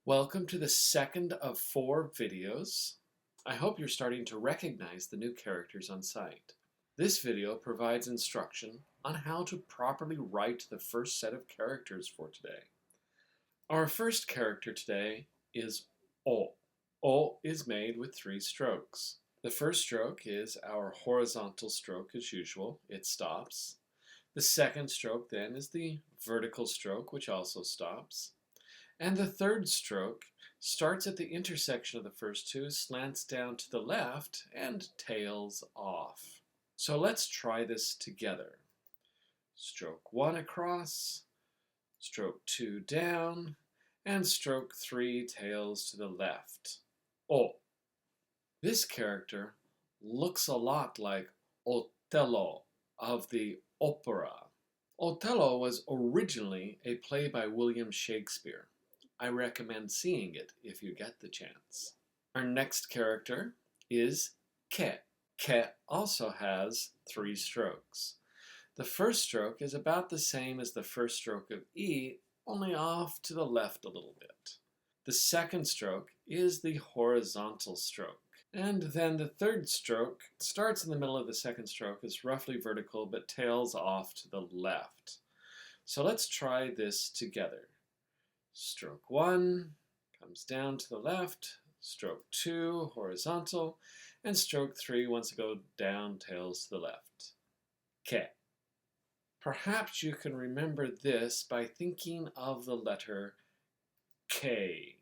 Welcome to the second of 4 videos. I hope you're starting to recognize the new characters on sight. This video provides instruction on how to properly write the first set of characters for today. Our first character today is O. O is made with 3 strokes. The first stroke is our horizontal stroke as usual. It stops. The second stroke then is the vertical stroke, which also stops. And the third stroke starts at the intersection of the first two, slants down to the left, and tails off. So let's try this together. Stroke 1 across, stroke 2 down, and stroke 3 tails to the left. O. This character looks a lot like Othello of the opera. Othello was originally a play by William Shakespeare. I recommend seeing it if you get the chance. Our next character is Ke. Ke also has 3 strokes. The first stroke is about the same as the first stroke of E, only off to the left a little bit. The second stroke is the horizontal stroke. And then the third stroke starts in the middle of the second stroke, is roughly vertical, but tails off to the left. So let's try this together. Stroke 1 comes down to the left, stroke 2 horizontal, and stroke 3 wants to go down, tails to the left. Ke. Perhaps you can remember this by thinking of the letter K.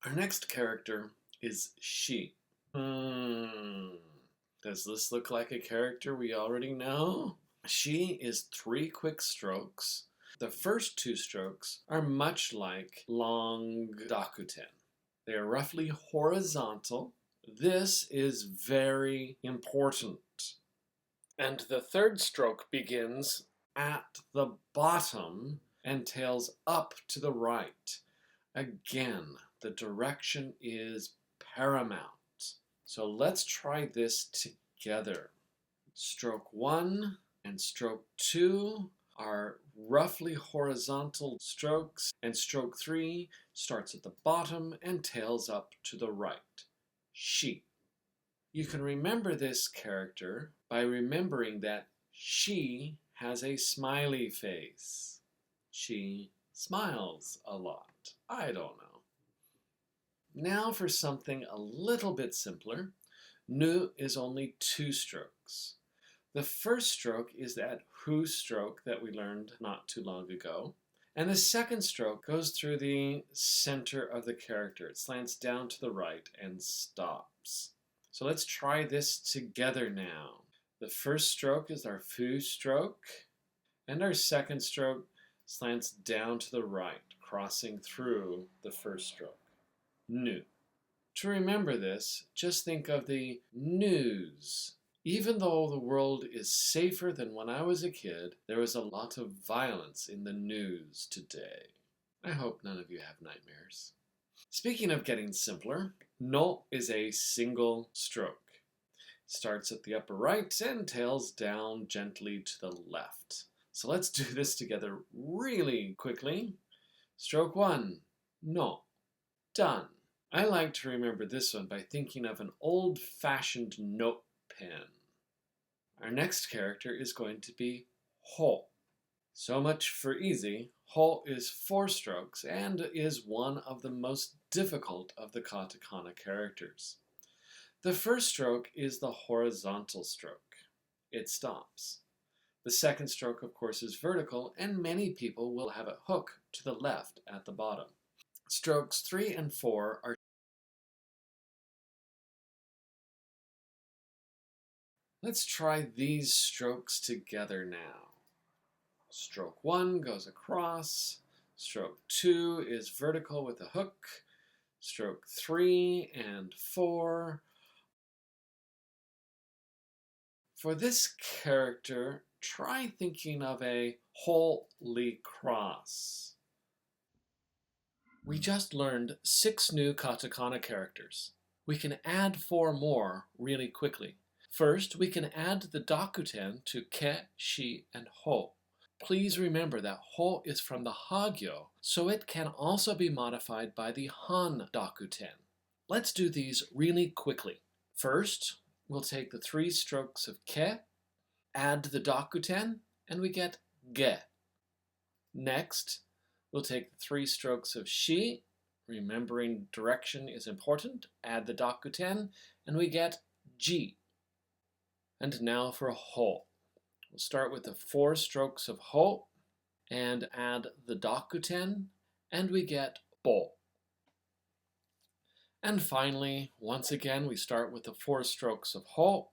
Our next character is she. Does this look like a character we already know? She is 3 quick strokes. The first 2 strokes are much like long dakuten. They are roughly horizontal. This is very important. And the third stroke begins at the bottom and tails up to the right. Again, the direction is paramount. So let's try this together. Stroke 1 and stroke 2 are roughly horizontal strokes, and stroke 3 starts at the bottom and tails up to the right. She. You can remember this character by remembering that she has a smiley face. She smiles a lot. I don't know. Now for something a little bit simpler. Nu is only 2 strokes. The first stroke is that hu stroke that we learned not too long ago. And the second stroke goes through the center of the character. It slants down to the right and stops. So let's try this together now. The first stroke is our fu stroke, and our second stroke slants down to the right, crossing through the first stroke. Nu. To remember this, just think of the news. Even though the world is safer than when I was a kid, there was a lot of violence in the news today. I hope none of you have nightmares. Speaking of getting simpler, no is a single stroke. Starts at the upper right and tails down gently to the left. So let's do this together really quickly. Stroke 1, no, done. I like to remember this one by thinking of an old-fashioned note pen. Our next character is going to be Ho. So much for easy. Ho is 4 strokes and is one of the most difficult of the katakana characters. The first stroke is the horizontal stroke. It stops. The second stroke, of course, is vertical, and many people will have a hook to the left at the bottom. Strokes 3 and 4 are Let's try these strokes together now. Stroke 1 goes across. Stroke 2 is vertical with a hook. Stroke 3 and 4. For this character, try thinking of a holy cross. We just learned 6 new katakana characters. We can add 4 more really quickly. First, we can add the dakuten to ke, shi, and ho. Please remember that ho is from the hagyo, so it can also be modified by the han dakuten. Let's do these really quickly. First, we'll take the 3 strokes of ke, add the dakuten, and we get ge. Next, we'll take the 3 strokes of shi, remembering direction is important, add the dakuten, and we get ji. And now for ho. We'll start with the 4 strokes of ho and add the dakuten, and we get bo. And finally, once again, we start with the 4 strokes of ho,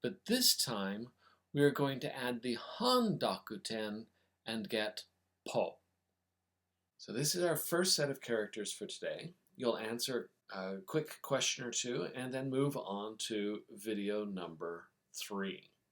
but this time we are going to add the han dakuten and get po. So this is our first set of characters for today. You'll answer a quick question or two and then move on to video number 3.